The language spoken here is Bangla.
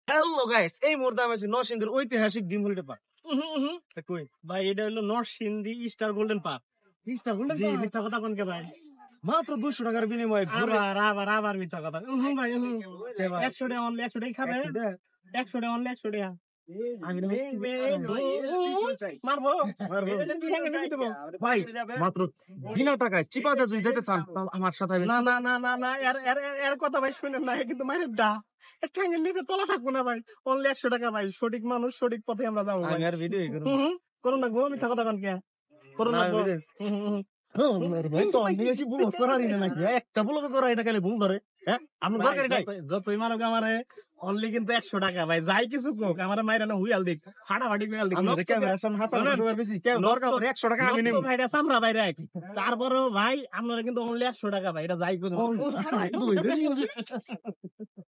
হ্যালো গাইস, এই মুহূর্তে আমি আছি নরসিংদীর ঐতিহাসিক ডিম হলিডে পার্ক। কই ভাই এটা হলো নরসিংদী স্টার গোল্ডেন পার্ক। জিনিসটা বললেন জি মিথ্যা কথা কোনকে ভাই? মাত্র 200 টাকার বিনিময়ে ঘুরে আবার মিথ্যা কথা। ভাই 100 টাকা অনলি 100 টাকা খাবে। 100 টাকা অনলি 100 টাকা। আমি না মারবো ভাই মাত্র বিনা টাকায় চিপাতে যদি যেতে চান তাহলে আমার সাথে না এর কথা ভাই শুনেন না, কিন্তু মায়ের ডা ঠ্যাঙ্গের নিচে তলা থাকবো না ভাই। অনলি 100 টাকা ভাই। সঠিক মানুষ সঠিক পথে আমরা যাবো ভাই। আমি আর ভিডিও করব করুন না গো মিথ্যা কথা কোনকে? করুন না গো। একটা ব্লগ করা এটা খালি ভুল ধরে। হ্যাঁ আপনার দরকার নাই যতই মারুক আমারে অনলি কিন্তু 100 টাকা ভাই। যাই কিছু কোক আমার মাইরা না হুইয়াল দিক ফাটাফাটি হুইয়াল দিক। আমাদের ক্যামেরার সামনে হাসান বেশি কেউ দরকার পড়ে 100 টাকা আমি নেব ভাইটা চামড়া ভাই রাখ। তারপরেও ভাই আপনারা কিন্তু অনলি 100 টাকা ভাই। এটা যাই করুন।